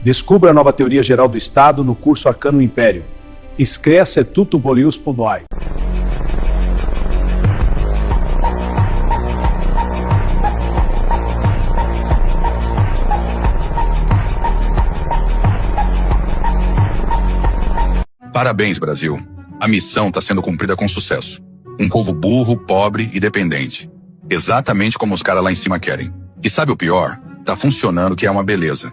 Descubra a nova teoria geral do Estado no curso Arcano Império. Inscreva-se tutubolius.ai. Parabéns, Brasil. A missão está sendo cumprida com sucesso. Um povo burro, pobre e dependente. Exatamente como os caras lá em cima querem. E sabe o pior? Tá funcionando, que é uma beleza.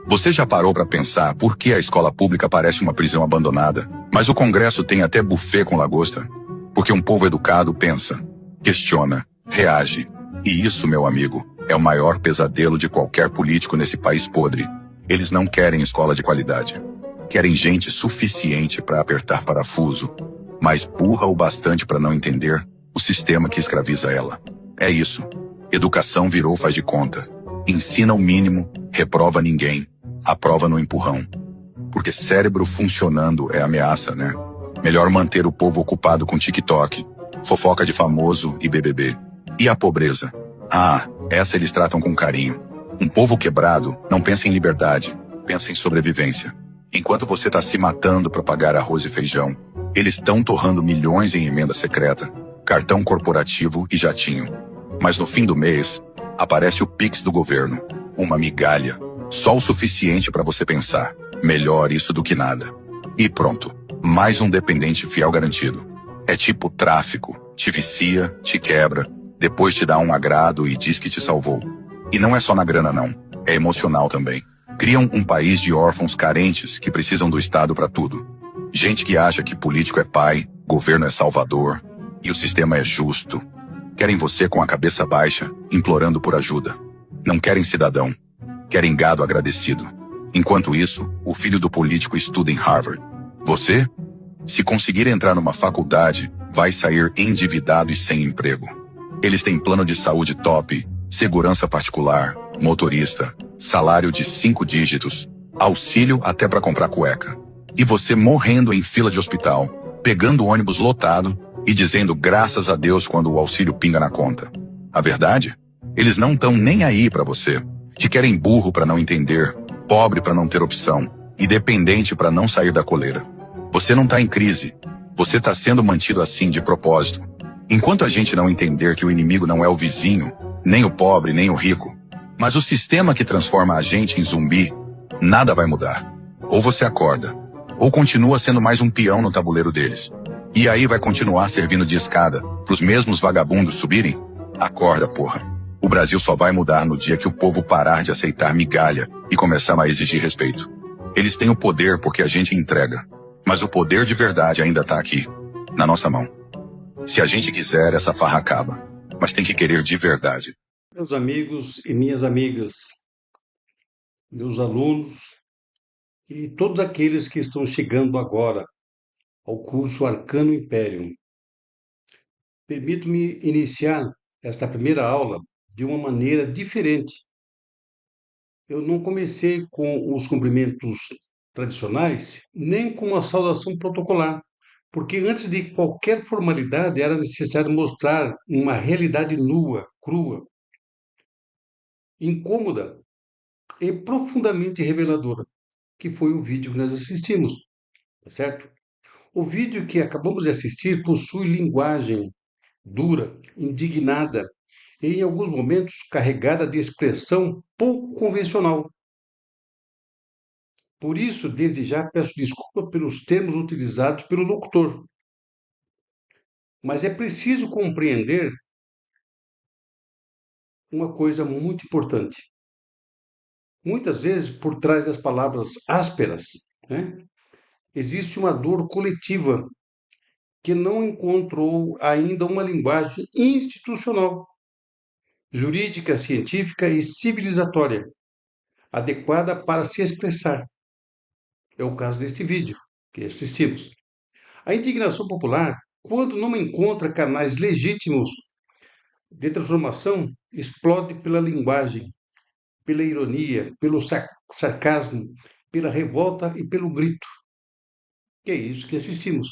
Você já parou para pensar por que a escola pública parece uma prisão abandonada, mas o Congresso tem até buffet com lagosta? Porque um povo educado pensa, questiona, reage. E isso, meu amigo, é o maior pesadelo de qualquer político nesse país podre. Eles não querem escola de qualidade. Querem gente suficiente para apertar parafuso, mas burra o bastante para não entender o sistema que escraviza ela. É isso. Educação virou faz de conta. Ensina o mínimo, reprova ninguém, aprova no empurrão. Porque cérebro funcionando é ameaça, né? Melhor manter o povo ocupado com TikTok, fofoca de famoso e BBB. E a pobreza? Ah, essa eles tratam com carinho. Um povo quebrado não pensa em liberdade, pensa em sobrevivência. Enquanto você está se matando para pagar arroz e feijão, eles estão torrando milhões em emenda secreta, cartão corporativo e jatinho. Mas no fim do mês, aparece o Pix do governo, uma migalha, só o suficiente para você pensar, melhor isso do que nada. E pronto, mais um dependente fiel garantido. É tipo tráfico, te vicia, te quebra, depois te dá um agrado e diz que te salvou. E não é só na grana não, é emocional também. Criam um país de órfãos carentes que precisam do Estado para tudo. Gente que acha que político é pai, governo é salvador, e o sistema é justo. Querem você com a cabeça baixa, implorando por ajuda. Não querem cidadão. Querem gado agradecido. Enquanto isso, o filho do político estuda em Harvard. Você? Se conseguir entrar numa faculdade, vai sair endividado e sem emprego. Eles têm plano de saúde top, segurança particular, motorista, salário de 5 dígitos, auxílio até para comprar cueca. E você morrendo em fila de hospital, pegando ônibus lotado e dizendo graças a Deus quando o auxílio pinga na conta. A verdade? Eles não estão nem aí para você. Te querem burro para não entender, pobre para não ter opção e dependente para não sair da coleira. Você não tá em crise. Você tá sendo mantido assim de propósito. Enquanto a gente não entender que o inimigo não é o vizinho, nem o pobre, nem o rico, mas o sistema que transforma a gente em zumbi, nada vai mudar. Ou você acorda, ou continua sendo mais um peão no tabuleiro deles. E aí vai continuar servindo de escada pros mesmos vagabundos subirem? Acorda, porra. O Brasil só vai mudar no dia que o povo parar de aceitar migalha e começar a exigir respeito. Eles têm o poder porque a gente entrega. Mas o poder de verdade ainda tá aqui, na nossa mão. Se a gente quiser, essa farra acaba. Mas tem que querer de verdade. Meus amigos e minhas amigas, meus alunos e todos aqueles que estão chegando agora ao curso Arcano Imperium. Permito-me iniciar esta primeira aula de uma maneira diferente. Eu não comecei com os cumprimentos tradicionais, nem com a saudação protocolar, porque antes de qualquer formalidade era necessário mostrar uma realidade nua, crua, incômoda e profundamente reveladora, que foi o vídeo que nós assistimos, tá certo? O vídeo que acabamos de assistir possui linguagem dura, indignada e, em alguns momentos, carregada de expressão pouco convencional. Por isso, desde já, peço desculpa pelos termos utilizados pelo locutor. Mas é preciso compreender uma coisa muito importante. Muitas vezes, por trás das palavras ásperas, né, existe uma dor coletiva que não encontrou ainda uma linguagem institucional, jurídica, científica e civilizatória adequada para se expressar. É o caso deste vídeo que assistimos. A indignação popular, quando não encontra canais legítimos de transformação, explode pela linguagem, pela ironia, pelo sarcasmo, pela revolta e pelo grito. Que é isso que assistimos.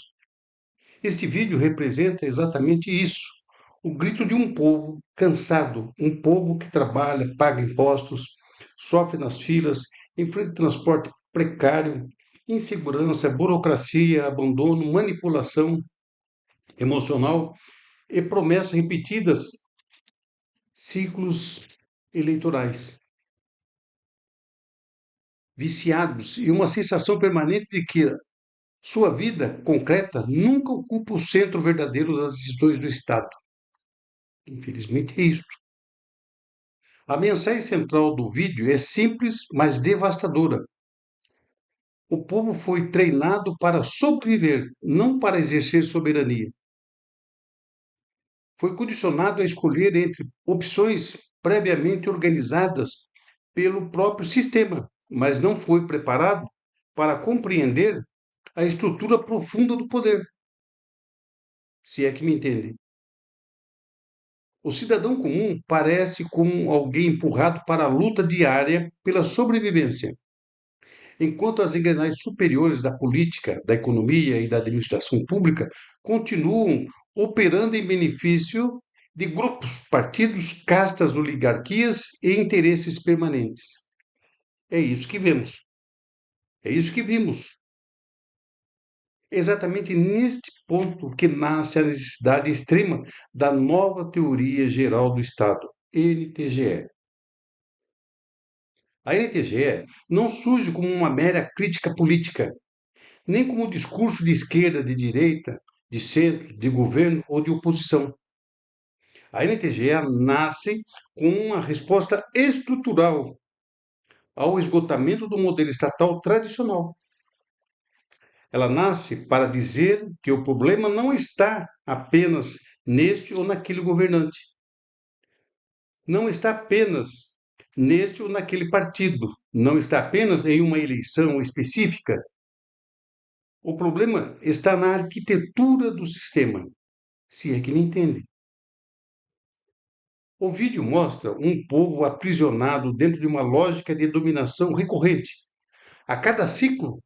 Este vídeo representa exatamente isso. O grito de um povo cansado, um povo que trabalha, paga impostos, sofre nas filas enfrenta transporte precário, insegurança, burocracia, abandono, manipulação emocional e promessas repetidas, ciclos eleitorais. Viciados e uma sensação permanente de que sua vida concreta nunca ocupa o centro verdadeiro das decisões do Estado. Infelizmente é isso. A mensagem central do vídeo é simples, mas devastadora. O povo foi treinado para sobreviver, não para exercer soberania. Foi condicionado a escolher entre opções previamente organizadas pelo próprio sistema, mas não foi preparado para compreender a estrutura profunda do poder, se é que me entende. O cidadão comum parece como alguém empurrado para a luta diária pela sobrevivência, enquanto as engrenagens superiores da política, da economia e da administração pública continuam operando em benefício de grupos, partidos, castas, oligarquias e interesses permanentes. É isso que vemos. É isso que vimos. É exatamente neste ponto que nasce a necessidade extrema da nova teoria geral do Estado, NTGE. A NTGE não surge como uma mera crítica política, nem como um discurso de esquerda, de direita, de centro, de governo ou de oposição. A NTGE nasce com uma resposta estrutural ao esgotamento do modelo estatal tradicional. Ela nasce para dizer que o problema não está apenas neste ou naquele governante, não está apenas neste ou naquele partido, não está apenas em uma eleição específica. O problema está na arquitetura do sistema, se é que me entende. O vídeo mostra um povo aprisionado dentro de uma lógica de dominação recorrente. A cada ciclo,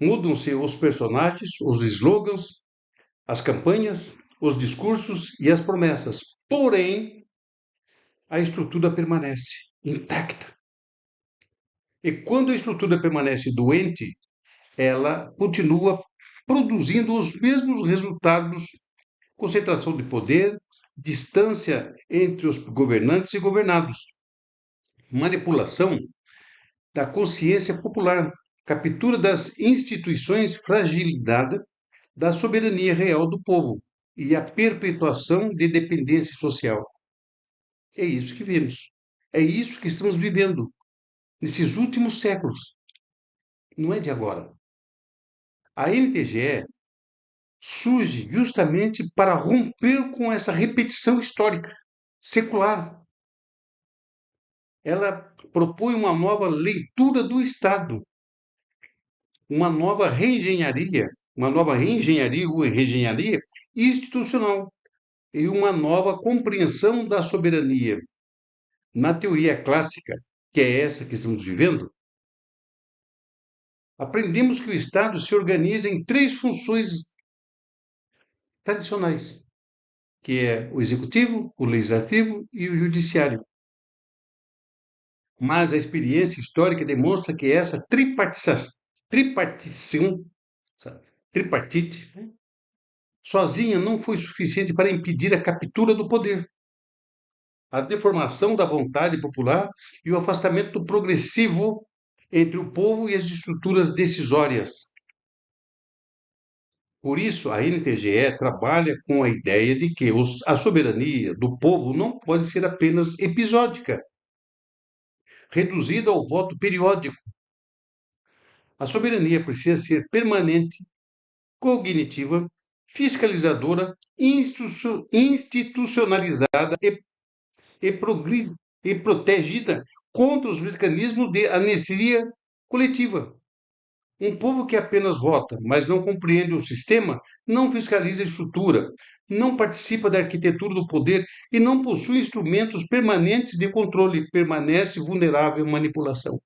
mudam-se os personagens, os slogans, as campanhas, os discursos e as promessas. Porém, a estrutura permanece intacta. E quando a estrutura permanece doente, ela continua produzindo os mesmos resultados: concentração de poder, distância entre os governantes e governados, manipulação da consciência popular, captura das instituições, fragilidade da soberania real do povo e a perpetuação de dependência social. É isso que vemos. É isso que estamos vivendo nesses últimos séculos. Não é de agora. A NTGE surge justamente para romper com essa repetição histórica, secular. Ela propõe uma nova leitura do Estado, uma nova reengenharia ou reengenharia institucional e uma nova compreensão da soberania. Na teoria clássica, que é essa que estamos vivendo, aprendemos que o Estado se organiza em três funções tradicionais, que é o executivo, o legislativo e o judiciário. Mas a experiência histórica demonstra que essa tripartição, tripartite, né, sozinha não foi suficiente para impedir a captura do poder, a deformação da vontade popular e o afastamento progressivo entre o povo e as estruturas decisórias. Por isso, a NTGE trabalha com a ideia de que a soberania do povo não pode ser apenas episódica, reduzida ao voto periódico. A soberania precisa ser permanente, cognitiva, fiscalizadora, institucionalizada e protegida contra os mecanismos de anistia coletiva. Um povo que apenas vota, mas não compreende o sistema, não fiscaliza a estrutura, não participa da arquitetura do poder e não possui instrumentos permanentes de controle, permanece vulnerável à manipulação.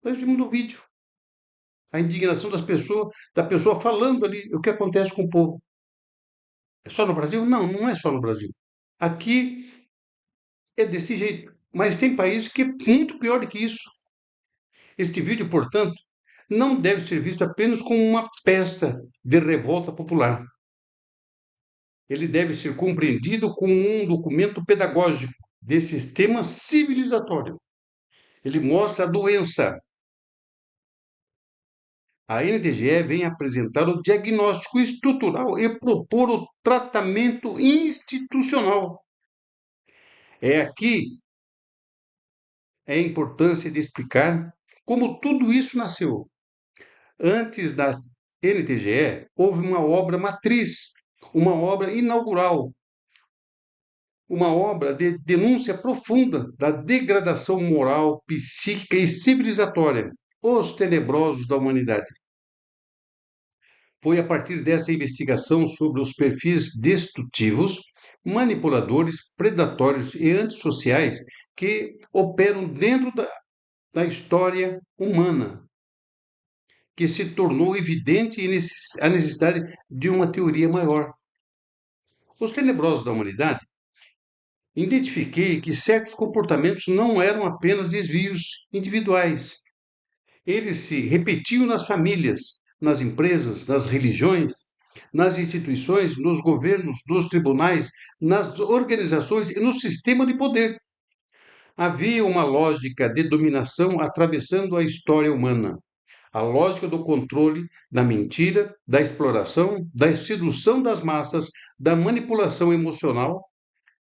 Nós vimos no vídeo a indignação da pessoa falando ali o que acontece com o povo. É só no Brasil? Não, não é só no Brasil. Aqui é desse jeito. Mas tem países que é muito pior do que isso. Este vídeo, portanto, não deve ser visto apenas como uma peça de revolta popular. Ele deve ser compreendido como um documento pedagógico de sistema civilizatório. Ele mostra a doença. A NTGE vem apresentar o diagnóstico estrutural e propor o tratamento institucional. É aqui a importância de explicar como tudo isso nasceu. Antes da NTGE, houve uma obra matriz, uma obra inaugural, uma obra de denúncia profunda da degradação moral, psíquica e civilizatória, os tenebrosos da humanidade. Foi a partir dessa investigação sobre os perfis destrutivos, manipuladores, predatórios e antissociais que operam dentro da história humana, que se tornou evidente a necessidade de uma teoria maior. Os tenebrosos da humanidade, identifiquei que certos comportamentos não eram apenas desvios individuais. Eles se repetiam nas famílias, nas empresas, nas religiões, nas instituições, nos governos, nos tribunais, nas organizações e no sistema de poder. Havia uma lógica de dominação atravessando a história humana. A lógica do controle, da mentira, da exploração, da sedução das massas, da manipulação emocional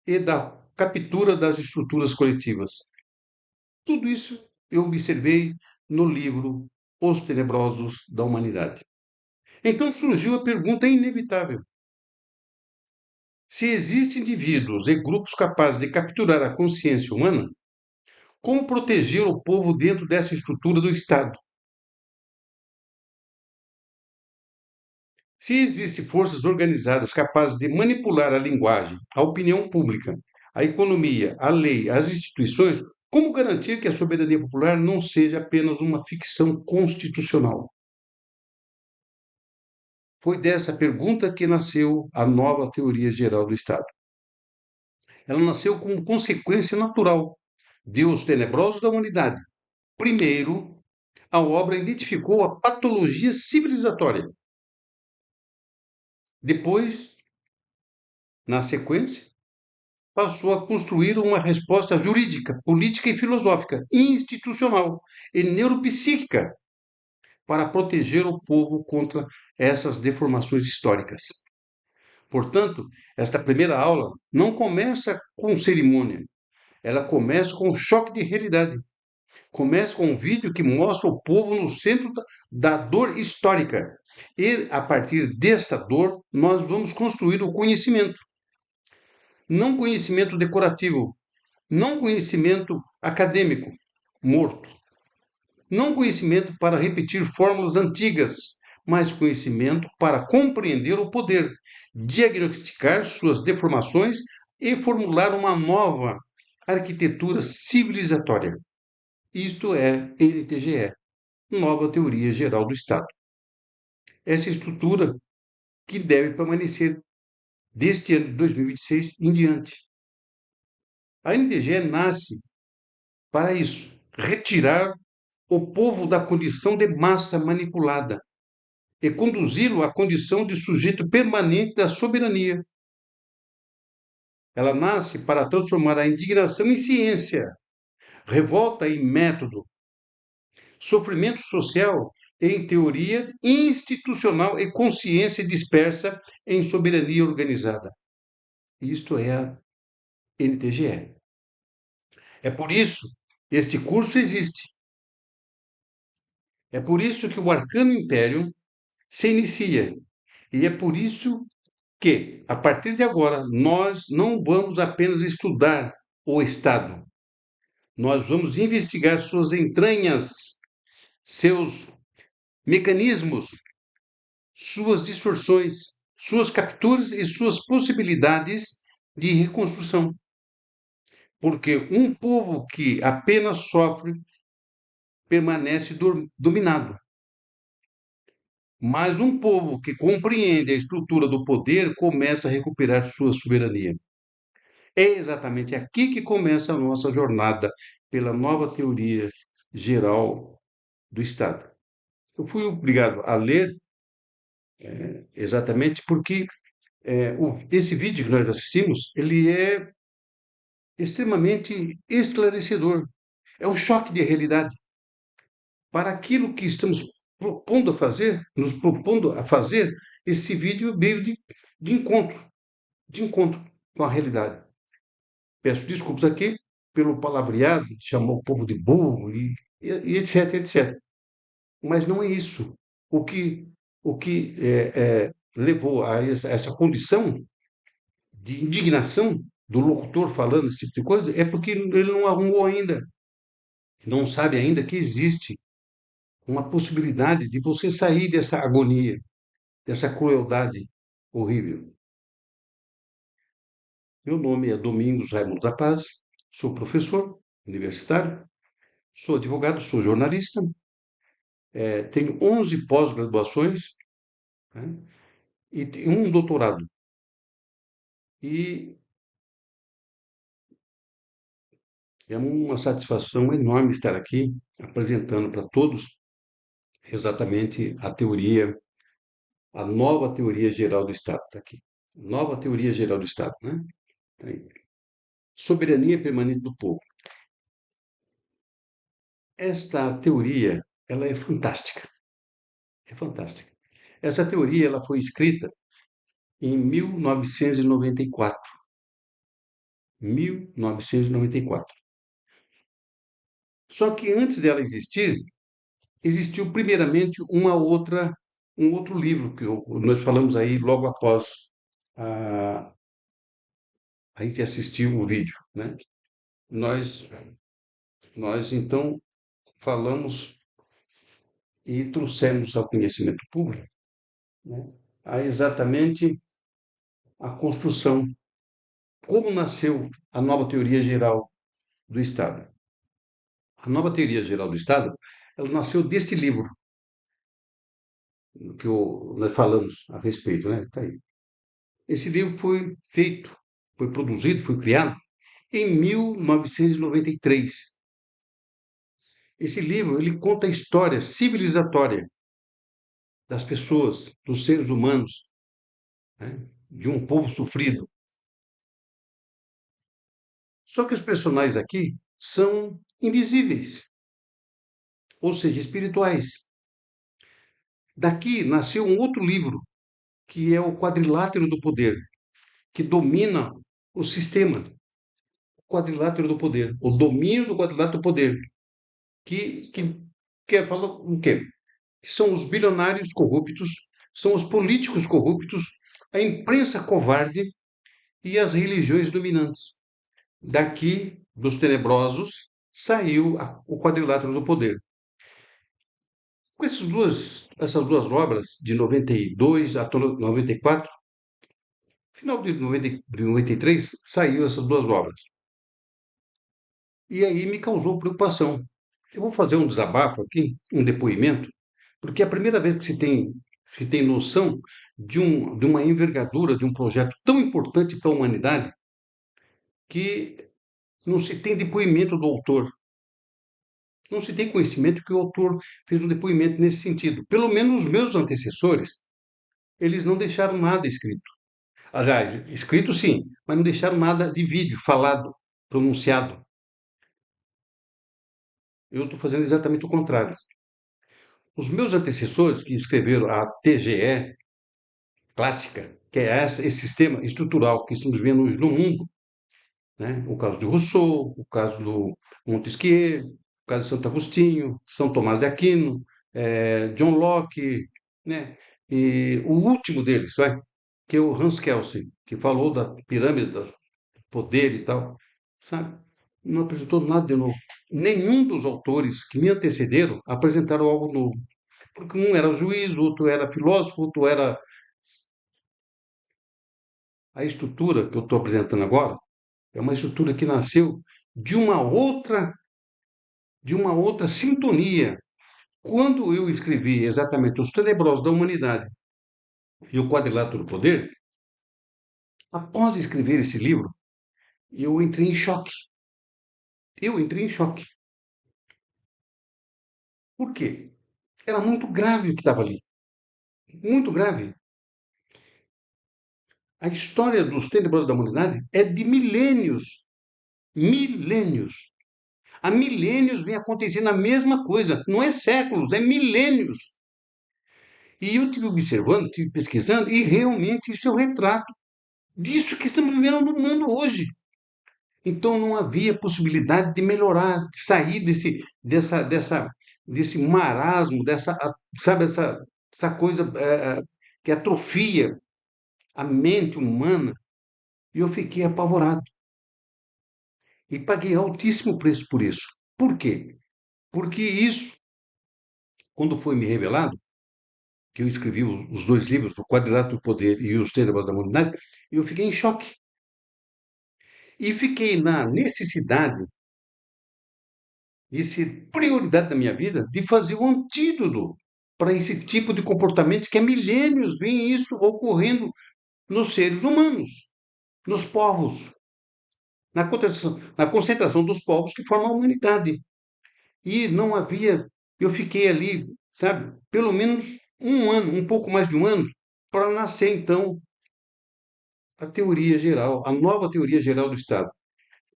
e da captura das estruturas coletivas. Tudo isso eu observei no livro Os Tenebrosos da Humanidade. Então surgiu a pergunta inevitável: se existem indivíduos e grupos capazes de capturar a consciência humana, como proteger o povo dentro dessa estrutura do Estado? Se existem forças organizadas capazes de manipular a linguagem, a opinião pública, a economia, a lei, as instituições, como garantir que a soberania popular não seja apenas uma ficção constitucional? Foi dessa pergunta que nasceu a nova teoria geral do Estado. Ela nasceu como consequência natural de Os Tenebrosos da Humanidade. Primeiro, a obra identificou a patologia civilizatória. Depois, na sequência, passou a construir uma resposta jurídica, política e filosófica, institucional e neuropsíquica para proteger o povo contra essas deformações históricas. Portanto, esta primeira aula não começa com cerimônia, ela começa com um choque de realidade. Começa com um vídeo que mostra o povo no centro da dor histórica. E, a partir desta dor, nós vamos construir o conhecimento. Não conhecimento decorativo, não conhecimento acadêmico, morto. Não conhecimento para repetir fórmulas antigas, mas conhecimento para compreender o poder, diagnosticar suas deformações e formular uma nova arquitetura civilizatória. Isto é NTGE, Nova Teoria Geral do Estado. Essa estrutura que deve permanecer deste ano de 2026 em diante. A NTGE nasce para isso, retirar o povo da condição de massa manipulada e conduzi-lo à condição de sujeito permanente da soberania. Ela nasce para transformar a indignação em ciência, revolta em método, sofrimento social em teoria institucional e consciência dispersa em soberania organizada. Isto é a NTGE. É por isso que este curso existe. É por isso que o Arcano Imperium se inicia. E é por isso que, a partir de agora, nós não vamos apenas estudar o Estado. Nós vamos investigar suas entranhas, seus mecanismos, suas distorções, suas capturas e suas possibilidades de reconstrução. Porque um povo que apenas sofre permanece dominado. Mas um povo que compreende a estrutura do poder começa a recuperar sua soberania. É exatamente aqui que começa a nossa jornada pela nova teoria geral do Estado. Eu fui obrigado a ler exatamente porque esse vídeo que nós assistimos, ele é extremamente esclarecedor. É um choque de realidade para aquilo que estamos propondo a fazer, nos propondo a fazer. Esse vídeo veio de encontro, de encontro com a realidade. Peço desculpas aqui pelo palavreado, chamou o povo de burro e etc, etc. Mas não é isso. O que levou a essa condição de indignação do locutor falando esse tipo de coisa é porque ele não arrumou ainda, não sabe ainda que existe uma possibilidade de você sair dessa agonia, dessa crueldade horrível. Meu nome é Domingos Raimundo da Paz, sou professor universitário, sou advogado, sou jornalista, tenho 11 pós-graduações, né, e um doutorado. E é uma satisfação enorme estar aqui apresentando para todos exatamente a teoria, a nova teoria geral do Estado. Está aqui. Nova teoria geral do Estado, né? Tá aí. Soberania permanente do povo. Esta teoria, ela é fantástica. É fantástica. Essa teoria, ela foi escrita em 1994. 1994. Só que antes dela existir, existiu primeiramente um outro livro que nós falamos aí logo após a, a gente assistir o vídeo, né? Nós, nós então falamos e trouxemos ao conhecimento público, né, exatamente a construção, como nasceu a nova teoria geral do Estado. A nova teoria geral do Estado, ela nasceu deste livro que nós falamos a respeito, né? Tá aí. Esse livro foi feito, foi produzido, foi criado em 1993. Esse livro ele conta a história civilizatória das pessoas, dos seres humanos, né, de um povo sofrido. Só que os personagens aqui são invisíveis, ou seja, espirituais. Daqui nasceu um outro livro, que é o Quadrilátero do Poder, que domina o sistema. O Quadrilátero do Poder, o domínio do Quadrilátero do Poder, que quer falar o quê? Que são os bilionários corruptos, são os políticos corruptos, a imprensa covarde e as religiões dominantes. Daqui, dos tenebrosos, saiu o Quadrilátero do Poder. Com essas duas obras, de 92 a 94, final de 93, saiu essas duas obras. E aí me causou preocupação. Eu vou fazer um desabafo aqui, um depoimento, porque é a primeira vez que se tem noção de uma envergadura, de um projeto tão importante para a humanidade, que não se tem depoimento do autor. Não se tem conhecimento que o autor fez um depoimento nesse sentido. Pelo menos os meus antecessores, eles não deixaram nada escrito. Aliás, escrito sim, mas não deixaram nada de vídeo, falado, pronunciado. Eu estou fazendo exatamente o contrário. Os meus antecessores que escreveram a TGE clássica, que é esse sistema estrutural que estamos vivendo hoje no mundo, né? O caso de Rousseau, o caso do Montesquieu, o caso de Santo Agostinho, São Tomás de Aquino, John Locke, né? E o último deles, vai, que é o Hans Kelsen, que falou da pirâmide do poder e tal, sabe? Não apresentou nada de novo. Nenhum dos autores que me antecederam apresentaram algo novo. Porque um era juiz, outro era filósofo, outro era. A estrutura que eu estou apresentando agora é uma estrutura que nasceu de de uma outra sintonia. Quando eu escrevi exatamente Os Tenebrosos da Humanidade e o Quadrilátero do Poder, após escrever esse livro, eu entrei em choque. Eu entrei em choque. Por quê? Era muito grave o que estava ali. Muito grave. A história dos tenebrosos da humanidade é de milênios. Milênios. Há milênios vem acontecendo a mesma coisa. Não é séculos, é milênios. E eu estive observando, estive pesquisando, e realmente isso é o retrato disso que estamos vivendo no mundo hoje. Então não havia possibilidade de melhorar, de sair desse marasmo, sabe, essa coisa que atrofia a mente humana. E eu fiquei apavorado. E paguei altíssimo preço por isso. Por quê? Porque isso, quando foi me revelado, que eu escrevi os dois livros, O Quadrilátero do Poder e Os Tenebros da Humanidade, eu fiquei em choque. E fiquei na necessidade, isso é prioridade da minha vida, de fazer um antídoto para esse tipo de comportamento que há milênios vem isso ocorrendo nos seres humanos, nos povos, na concentração dos povos que formam a humanidade. E não havia, eu fiquei ali, sabe, pelo menos um ano, um pouco mais de um ano, para nascer então a teoria geral, a nova teoria geral do Estado,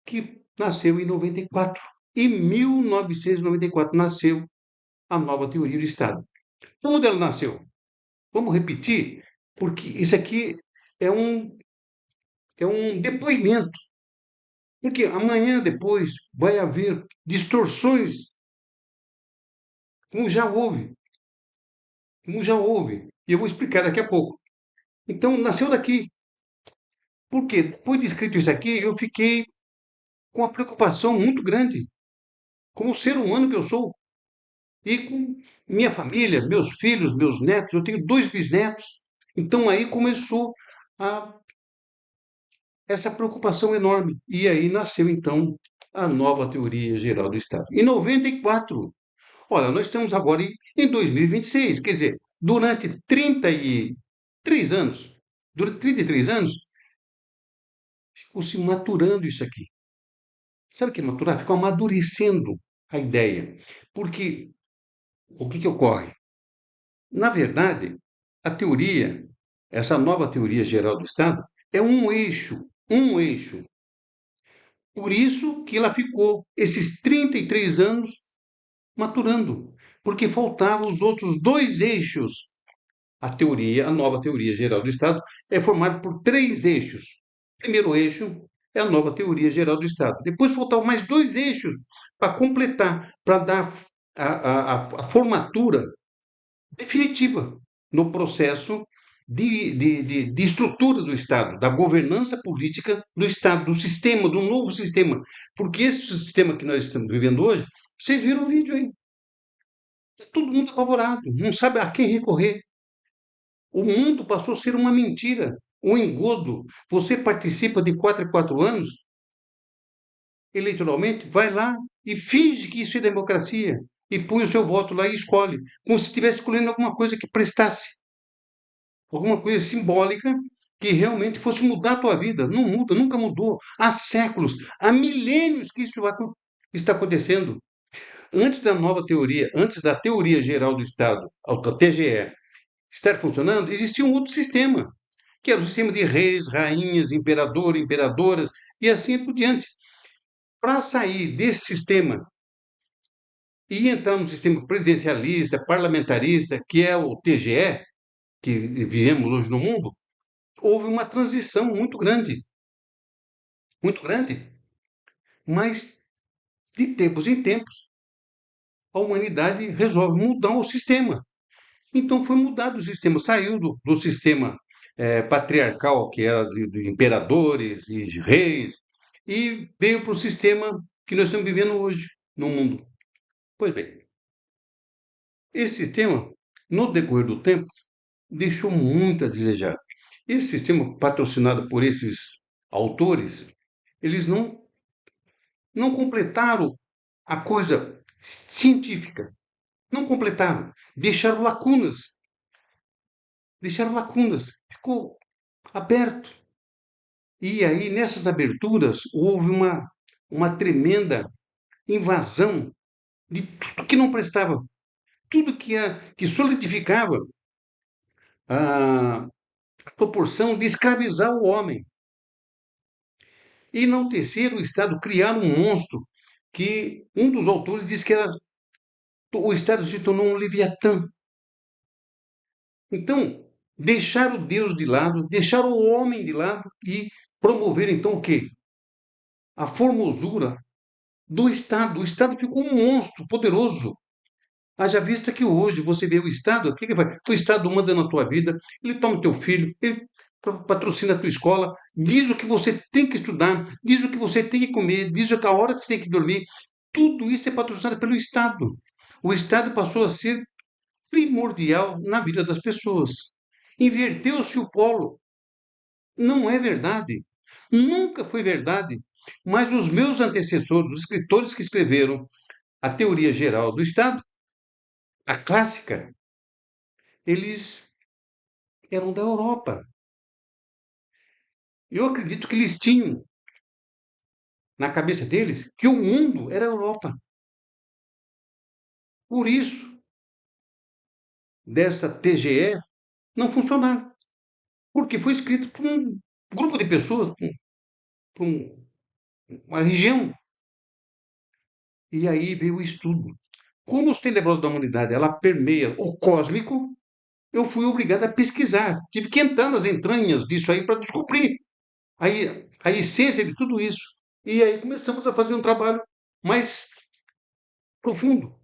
que nasceu em 94. Em 1994 nasceu a nova teoria do Estado. Como ela nasceu? Vamos repetir, porque isso aqui é um, é um depoimento. Porque amanhã depois vai haver distorções, como já houve, como já houve. E eu vou explicar daqui a pouco. Então, nasceu daqui. Por quê? Depois de escrito isso aqui, eu fiquei com uma preocupação muito grande, como ser humano que eu sou, e com minha família, meus filhos, meus netos. Eu tenho dois bisnetos. Então, aí começou a essa preocupação enorme. E aí nasceu, então, a nova teoria geral do Estado. Em 94, olha, nós estamos agora em 2026, quer dizer, durante 33 anos, ficou se maturando isso aqui. Sabe o que é maturar? Ficou amadurecendo a ideia. Porque o que ocorre? Na verdade, a teoria, essa nova teoria geral do Estado, é um eixo, um eixo. Por isso que ela ficou esses 33 anos maturando, porque faltavam os outros dois eixos. A teoria, a nova teoria geral do Estado, é formada por três eixos. O primeiro eixo é a nova teoria geral do Estado. Depois faltavam mais dois eixos para completar, para dar a formatura definitiva no processo de estrutura do Estado, da governança política do Estado, do sistema, do novo sistema. Porque esse sistema que nós estamos vivendo hoje, vocês viram o vídeo aí, está todo mundo apavorado, não sabe a quem recorrer. O mundo passou a ser uma mentira, um engodo. Você participa de 4 em 4 anos, eleitoralmente, vai lá e finge que isso é democracia. E põe o seu voto lá e escolhe, como se estivesse escolhendo alguma coisa que prestasse, alguma coisa simbólica que realmente fosse mudar a tua vida. Não muda, nunca mudou. Há séculos, há milênios que isso está acontecendo. Antes da nova teoria, antes da teoria geral do Estado, a TGE, estar funcionando, existia um outro sistema, que era o sistema de reis, rainhas, imperador, imperadoras e assim por diante. Para sair desse sistema e entrar no sistema presidencialista, parlamentarista, que é o TGE, que vivemos hoje no mundo, houve uma transição muito grande, mas de tempos em tempos a humanidade resolve mudar o sistema. Então foi mudado o sistema, saiu do sistema patriarcal, que era de imperadores e de reis, e veio para o sistema que nós estamos vivendo hoje no mundo. Pois bem, esse sistema, no decorrer do tempo, deixou muito a desejar. Esse sistema, patrocinado por esses autores, eles não completaram a coisa científica. Não completaram. Deixaram lacunas. Ficou aberto. E aí, nessas aberturas, houve uma tremenda invasão de tudo que não prestava. tudo que solidificava a proporção de escravizar o homem. E enaltecer o Estado, criar um monstro que um dos autores disse que era o Estado se tornou um leviatã. Então, deixar o Deus de lado, deixar o homem de lado e promover então o quê? A formosura do Estado. O Estado ficou um monstro poderoso. Haja vista que hoje você vê o Estado, o que que faz? O Estado manda na tua vida, ele toma teu filho, ele patrocina a tua escola, diz o que você tem que estudar, diz o que você tem que comer, diz a hora que você tem que dormir. Tudo isso é patrocinado pelo Estado. O Estado passou a ser primordial na vida das pessoas. Inverteu-se o polo. Não é verdade. Nunca foi verdade. Mas os meus antecessores, os escritores que escreveram a teoria geral do Estado, a clássica, eles eram da Europa. Eu acredito que eles tinham na cabeça deles que o mundo era a Europa. Por isso, dessa TGE não funcionar. Porque foi escrito por um grupo de pessoas, por uma região. E aí veio o estudo. Como os tenebrosos da humanidade ela permeia o cósmico, eu fui obrigado a pesquisar. Tive que entrar nas entranhas disso aí para descobrir a essência de tudo isso. E aí começamos a fazer um trabalho mais profundo.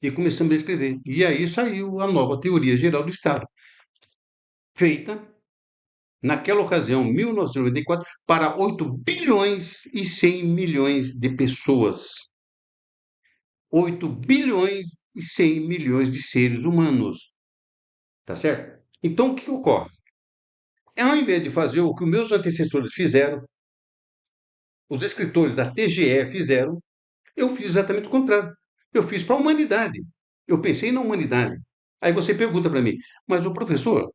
E começamos a escrever. E aí saiu a nova teoria geral do Estado, feita, naquela ocasião, 1994, para 8 bilhões e 100 milhões de pessoas. 8 bilhões e 100 milhões de seres humanos. Tá certo? Então, o que ocorre? Ao invés de fazer o que os meus antecessores fizeram, os escritores da TGE fizeram, eu fiz exatamente o contrário. Eu fiz para a humanidade. Eu pensei na humanidade. Aí você pergunta para mim, mas o professor,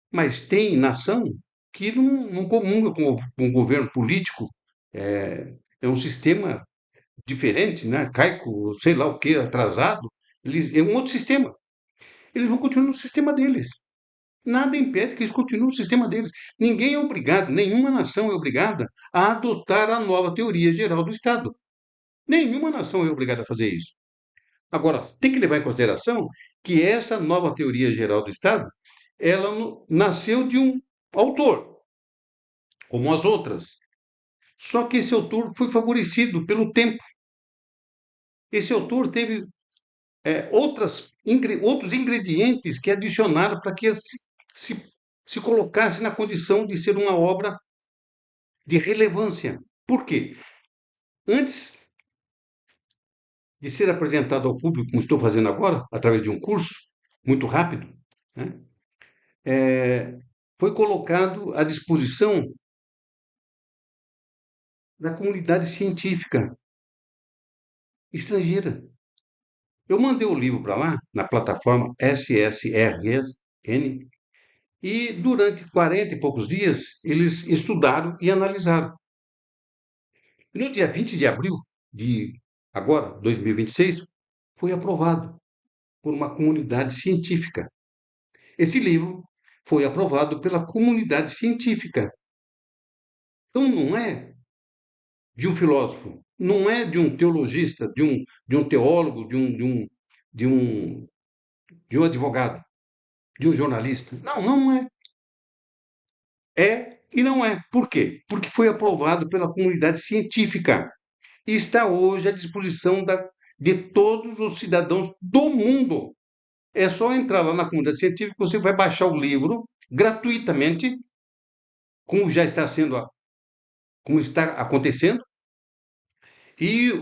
mas tem nação que não comunga com o governo político, é um sistema diferente, né? Arcaico, sei lá o que, atrasado. É um outro sistema. Eles vão continuar no sistema deles. Nada impede que eles continuem no sistema deles. Ninguém é obrigado, nenhuma nação é obrigada a adotar a nova teoria geral do Estado. Nenhuma nação é obrigada a fazer isso. Agora, tem que levar em consideração que essa nova teoria geral do Estado, ela nasceu de um autor, como as outras. Só que esse autor foi favorecido pelo tempo. Esse autor teve outros ingredientes que adicionaram para que se, se colocasse na condição de ser uma obra de relevância. Por quê? Antes de ser apresentado ao público, como estou fazendo agora, através de um curso muito rápido, né, foi colocado à disposição da comunidade científica estrangeira. Eu mandei o livro para lá, na plataforma SSRN, e durante 40 e poucos dias eles estudaram e analisaram. E no dia 20 de abril de agora, 2026, foi aprovado por uma comunidade científica. Esse livro foi aprovado pela comunidade científica. Então não é de um filósofo, não é de um teologista, de um teólogo, de um, de um advogado, de um jornalista. Não, não é. É e não é. Por quê? Porque foi aprovado pela comunidade científica e está hoje à disposição de todos os cidadãos do mundo. É só entrar lá na comunidade científica, você vai baixar o livro gratuitamente, como já está sendo, como está acontecendo, e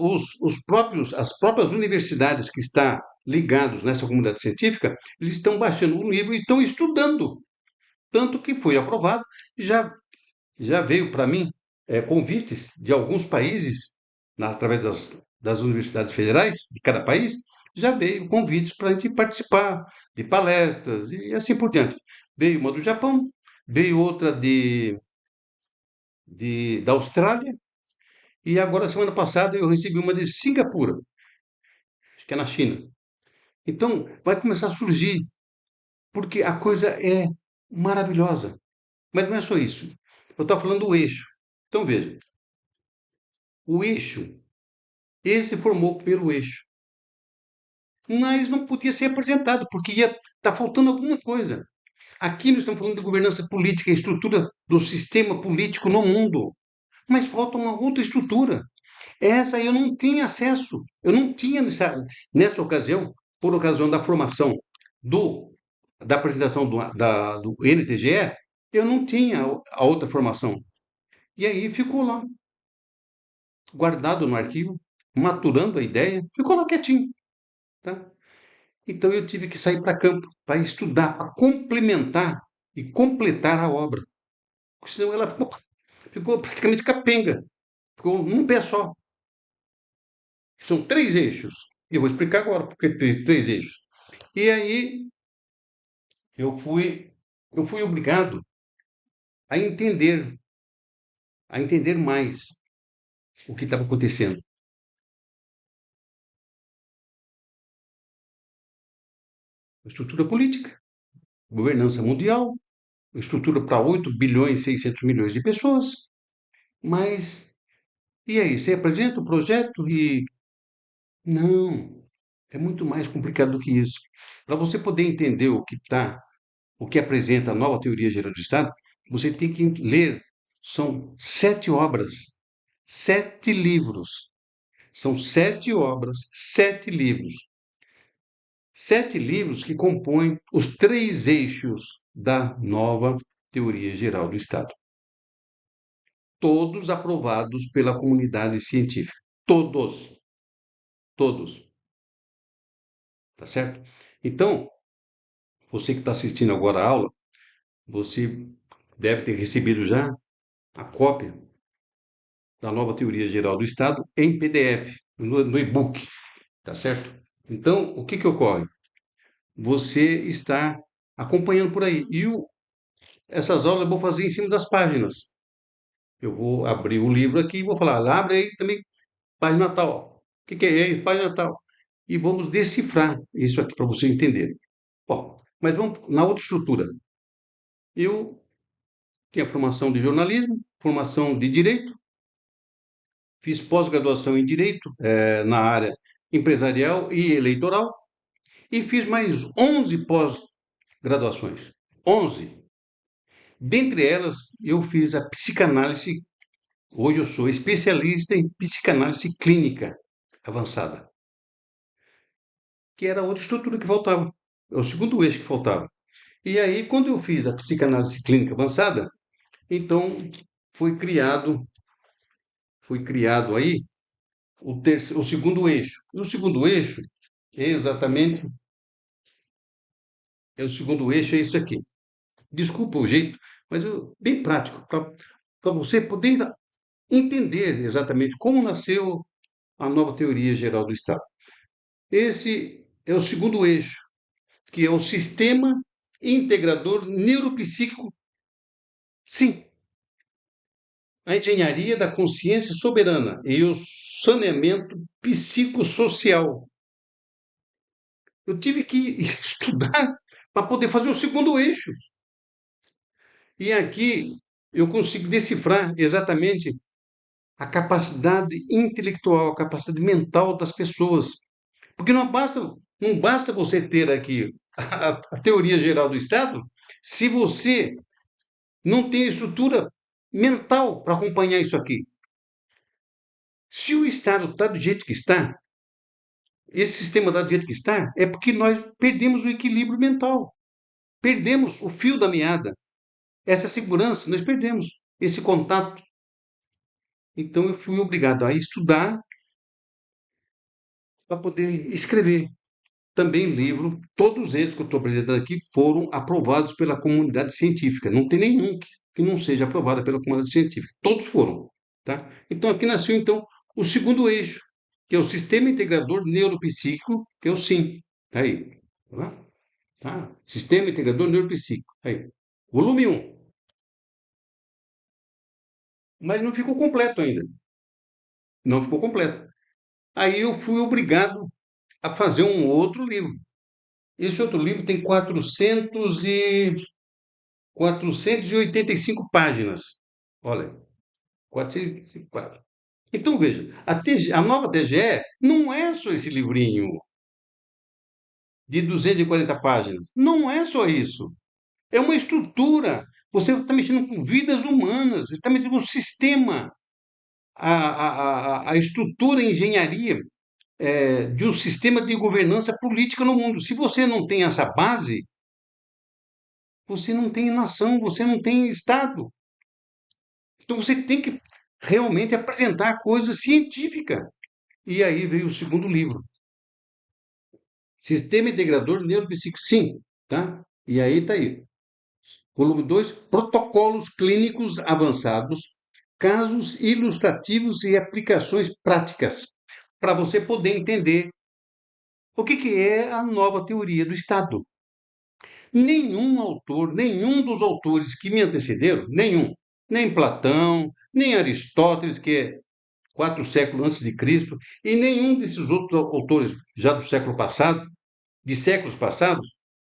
as próprias universidades que estão ligados nessa comunidade científica, eles estão baixando o livro e estão estudando. Tanto que foi aprovado, já, já veio para mim convites de alguns países, através das universidades federais de cada país, já veio convites para a gente participar de palestras e assim por diante. Veio uma do Japão, veio outra da Austrália, e agora, semana passada, eu recebi uma de Singapura, acho que é na China. Então, vai começar a surgir, porque a coisa é maravilhosa. Mas não é só isso. Eu estava falando do eixo. Então, veja, o eixo, esse formou o primeiro eixo, mas não podia ser apresentado, porque ia estar faltando alguma coisa. Aqui nós estamos falando de governança política, a estrutura do sistema político no mundo, mas falta uma outra estrutura. Essa eu não tinha acesso, eu não tinha nessa ocasião, por ocasião da formação do, da apresentação do NTGE, eu não tinha a outra formação. E aí ficou lá, guardado no arquivo, maturando a ideia, ficou lá quietinho. Tá? Então eu tive que sair para campo, para estudar, para complementar e completar a obra. Senão ela ficou praticamente capenga, ficou num pé só. São três eixos. E eu vou explicar agora porque três eixos. E aí eu fui, eu fui obrigado a entender mais o que estava acontecendo. Estrutura política, governança mundial, estrutura para 8 bilhões e 600 milhões de pessoas. Mas, e aí? Você apresenta o projeto e. Não, é muito mais complicado do que isso. Para você poder entender o que apresenta a nova teoria geral do Estado, você tem que ler. São 7 obras, 7 livros. São 7 obras, 7 livros. 7 livros que compõem os três eixos da nova teoria geral do Estado. Todos aprovados pela comunidade científica. Todos. Todos. Tá certo? Então, você que está assistindo agora a aula, você deve ter recebido já a cópia da nova teoria geral do Estado em PDF, no e-book, tá certo? Então, o que que ocorre? Você está acompanhando por aí. Essas aulas eu vou fazer em cima das páginas. Eu vou abrir o livro aqui e vou falar, abre aí também, página tal. O que que é isso? Página tal. E vamos decifrar isso aqui para você entender. Bom, mas vamos na outra estrutura. Eu tinha formação de jornalismo, formação de direito, fiz pós-graduação em direito na área empresarial e eleitoral e fiz mais 11 pós-graduações. 11. Dentre elas, eu fiz a psicanálise. Hoje eu sou especialista em psicanálise clínica avançada, que era outra estrutura que faltava. É o segundo eixo que faltava. E aí, quando eu fiz a psicanálise clínica avançada, então foi criado aí o segundo eixo. E o segundo eixo é exatamente, o segundo eixo é isso aqui. Desculpa o jeito, mas bem prático, para você poder entender exatamente como nasceu a nova teoria geral do Estado. Esse é o segundo eixo, que é o sistema integrador neuropsíquico. Sim, a engenharia da consciência soberana e o saneamento psicossocial. Eu tive que estudar para poder fazer o segundo eixo. E aqui eu consigo decifrar exatamente a capacidade intelectual, a capacidade mental das pessoas. Porque não basta você ter aqui a teoria geral do Estado se você não tem estrutura mental para acompanhar isso aqui. Se o Estado está do jeito que está, esse sistema está do jeito que está, é porque nós perdemos o equilíbrio mental, perdemos o fio da meada, essa segurança, nós perdemos esse contato. Então eu fui obrigado a estudar para poder escrever. Também livro, todos eles que eu estou apresentando aqui foram aprovados pela comunidade científica. Não tem nenhum que não seja aprovado pela comunidade científica. Todos foram. Tá? Então aqui nasceu então o segundo eixo, que é o Sistema Integrador Neuropsíquico, que é o SIM. Tá aí. Tá? Tá? Sistema Integrador Neuropsíquico. Aí. Volume 1. Mas não ficou completo ainda. Não ficou completo. Aí eu fui obrigado a fazer um outro livro. Esse outro livro tem 485 páginas. Olha, 454. Então, veja, a nova TGE não é só esse livrinho de 240 páginas. Não é só isso. É uma estrutura. Você está mexendo com vidas humanas, você está mexendo com o sistema, a estrutura, a engenharia de um sistema de governança política no mundo. Se você não tem essa base, você não tem nação, você não tem Estado. Então você tem que realmente apresentar coisa científica. E aí veio o segundo livro, Sistema Integrador Neuropsíquico. Sim, tá? E aí está aí. Volume 2, Protocolos Clínicos Avançados, Casos Ilustrativos e Aplicações Práticas, para você poder entender o que é a nova teoria do Estado. Nenhum dos autores que me antecederam, nenhum, nem Platão, nem Aristóteles, que é 4 séculos antes de Cristo, e nenhum desses outros autores já do século passado, de séculos passados,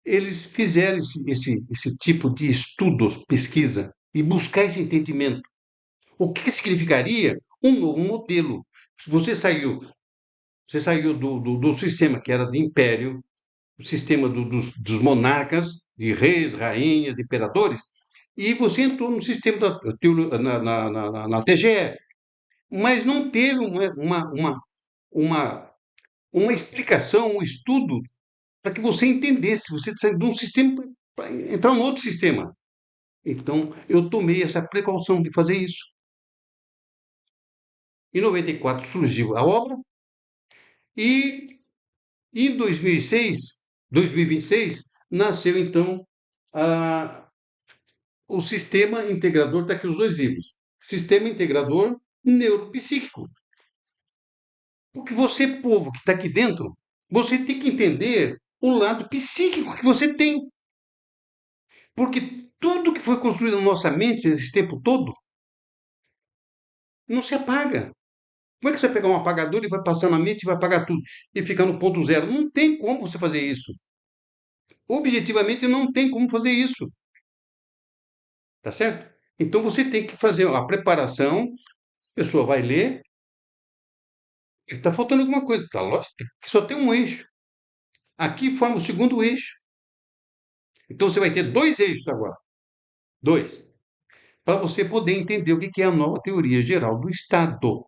eles fizeram esse tipo de estudos, pesquisa, e buscar esse entendimento. O que significaria um novo modelo? Você saiu, você saiu do sistema que era de império, o sistema dos monarcas, de reis, rainhas, imperadores, e você entrou no sistema na TGE, mas não teve uma, uma explicação, um estudo para que você entendesse, você saiu de um sistema para entrar em outro sistema. Então, eu tomei essa precaução de fazer isso. Em 94 surgiu a obra e em 2026, nasceu então a, o Sistema Integrador, está aqui os dois livros. Sistema Integrador Neuropsíquico. Porque você, povo que está aqui dentro, você tem que entender o lado psíquico que você tem. Porque tudo que foi construído na nossa mente esse tempo todo não se apaga. Como é que você vai pegar um apagador e vai passar na mente e vai apagar tudo e ficar no ponto zero? Não tem como você fazer isso. Objetivamente não tem como fazer isso. Tá certo? Então você tem que fazer a preparação, a pessoa vai ler, está faltando alguma coisa. Tá, lógico que só tem um eixo. Aqui forma o segundo eixo. Então você vai ter dois eixos agora. Dois. Para você poder entender o que é a nova teoria geral do Estado.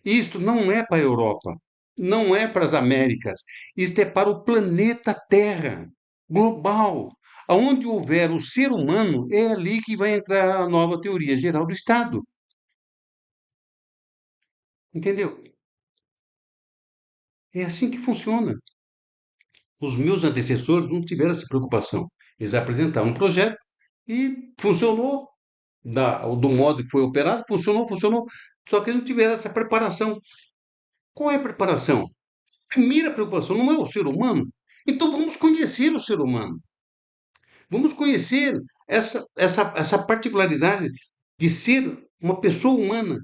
Isto não é para a Europa, não é para as Américas, isto é para o planeta Terra, global. Aonde houver o ser humano, é ali que vai entrar a nova teoria geral do Estado. Entendeu? É assim que funciona. Os meus antecessores não tiveram essa preocupação. Eles apresentaram um projeto e funcionou do modo que foi operado, funcionou. Só que eles não tiveram essa preparação. Qual é a preparação? Primeira preocupação não é o ser humano. Então vamos conhecer o ser humano. Vamos conhecer essa particularidade de ser uma pessoa humana.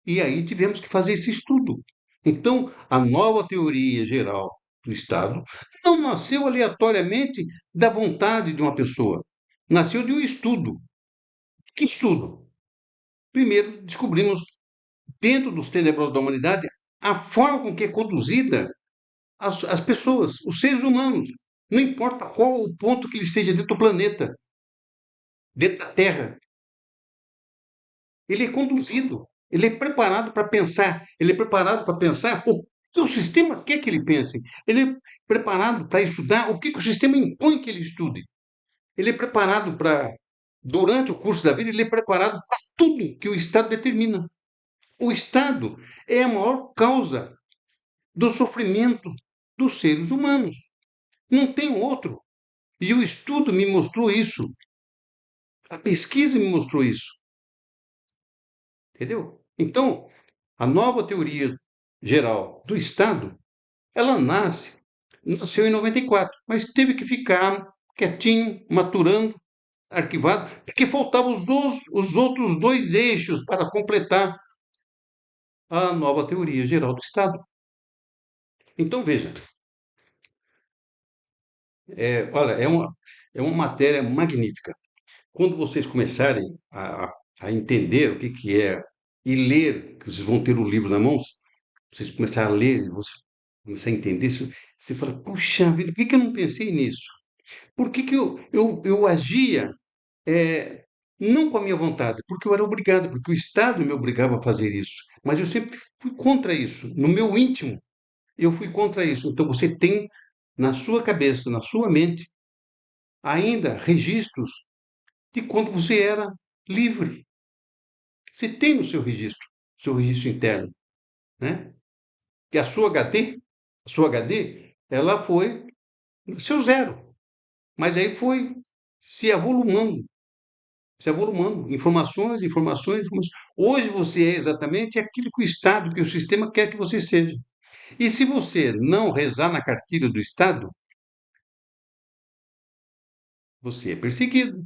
E aí tivemos que fazer esse estudo. Então, a nova teoria geral do Estado não nasceu aleatoriamente da vontade de uma pessoa. Nasceu de um estudo. Que estudo? Primeiro, descobrimos, dentro dos tenebrosos da humanidade, a forma com que é conduzida as pessoas, os seres humanos. Não importa qual o ponto que ele esteja dentro do planeta, dentro da Terra. Ele é conduzido, ele é preparado para pensar, ele é preparado para pensar o que o sistema quer que ele pense, ele é preparado para estudar o que o sistema impõe que ele estude. Ele é preparado para, durante o curso da vida, ele é preparado para tudo que o Estado determina. O Estado é a maior causa do sofrimento dos seres humanos. Não tem outro. E o estudo me mostrou isso. A pesquisa me mostrou isso. Entendeu? Então, a nova teoria geral do Estado, ela nasceu em 94, mas teve que ficar quietinho, maturando, arquivado, porque faltavam os outros dois eixos para completar a nova teoria geral do Estado. Então, veja, Olha, é uma matéria magnífica. Quando vocês começarem a entender o que, que é e ler, que vocês vão ter o livro na mão, vocês começarem a ler, você começar a entender, você fala, puxa vida, por que, que eu não pensei nisso? Por que, que eu agia não com a minha vontade? Porque eu era obrigado, porque o Estado me obrigava a fazer isso. Mas eu sempre fui contra isso. No meu íntimo, eu fui contra isso. Então você tem na sua cabeça, na sua mente, ainda registros de quando você era livre. Você tem no seu registro interno, né? Que a sua HD, ela foi seu zero, mas aí foi se avolumando, se avolumando, informações, informações, informações. Hoje você é exatamente aquilo que o Estado, que o sistema quer que você seja. E se você não rezar na cartilha do Estado, você é perseguido.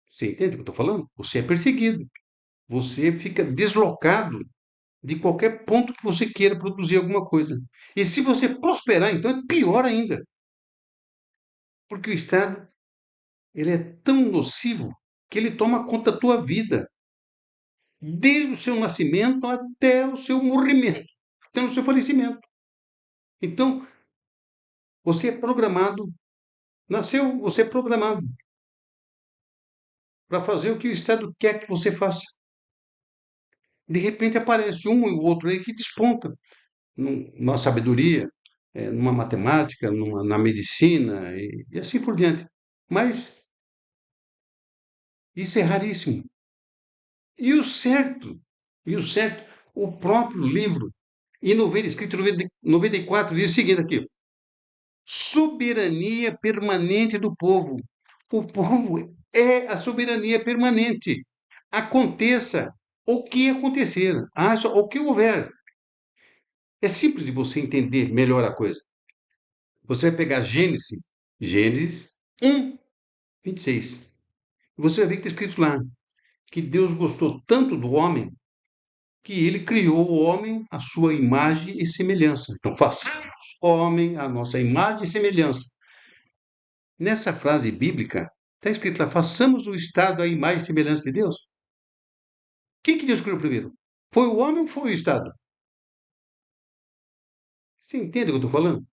Você entende o que eu estou falando? Você é perseguido. Você fica deslocado de qualquer ponto que você queira produzir alguma coisa. E se você prosperar, então é pior ainda, porque o Estado ele é tão nocivo que ele toma conta da tua vida, desde o seu nascimento até o seu morrimento, até o seu falecimento. Então, você é programado, nasceu, você é programado para fazer o que o Estado quer que você faça. De repente aparece um e o outro aí que desponta numa sabedoria, numa matemática, na medicina e assim por diante. Mas isso é raríssimo. E o certo, e o certo, o próprio livro, escrito em 94, diz o seguinte aqui: soberania permanente do povo. O povo é a soberania permanente. Aconteça o que acontecer, haja o que houver. É simples de você entender melhor a coisa. Você vai pegar Gênesis 1, 26. E você vai ver que está escrito lá que Deus gostou tanto do homem que ele criou o homem à sua imagem e semelhança. Então, façamos homem à nossa imagem e semelhança. Nessa frase bíblica, está escrito lá: façamos o Estado à imagem e semelhança de Deus. Quem que Deus criou primeiro? Foi o homem ou foi o Estado? Você entende o que eu estou falando?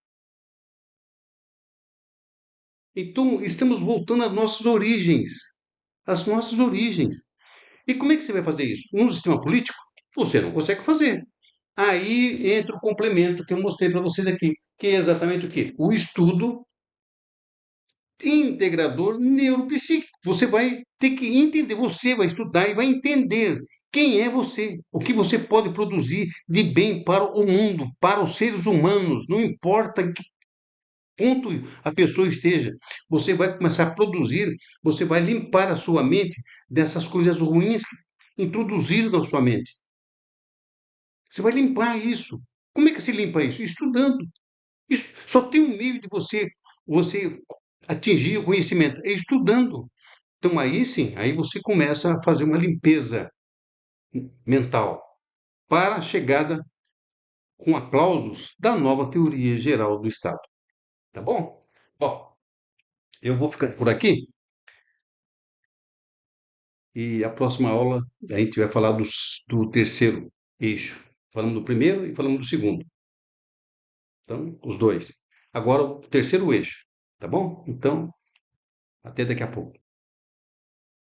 Então, estamos voltando às nossas origens. Às nossas origens. E como é que você vai fazer isso? Num sistema político, você não consegue fazer. Aí entra o complemento que eu mostrei para vocês aqui, que é exatamente o quê? O estudo integrador neuropsíquico. Você vai ter que entender, você vai estudar e vai entender quem é você, o que você pode produzir de bem para o mundo, para os seres humanos, não importa em que ponto a pessoa esteja. Você vai começar a produzir, você vai limpar a sua mente dessas coisas ruins introduzidas na sua mente. Você vai limpar isso. Como é que se limpa isso? Estudando. Isso, só tem um meio de você atingir o conhecimento, é estudando. Então aí sim, aí você começa a fazer uma limpeza mental para a chegada com aplausos da nova teoria geral do Estado. Tá bom? Ó, eu vou ficando por aqui e a próxima aula a gente vai falar do terceiro eixo. Falamos do primeiro e falamos do segundo. Então, os dois. Agora o terceiro eixo, tá bom? Então, até daqui a pouco.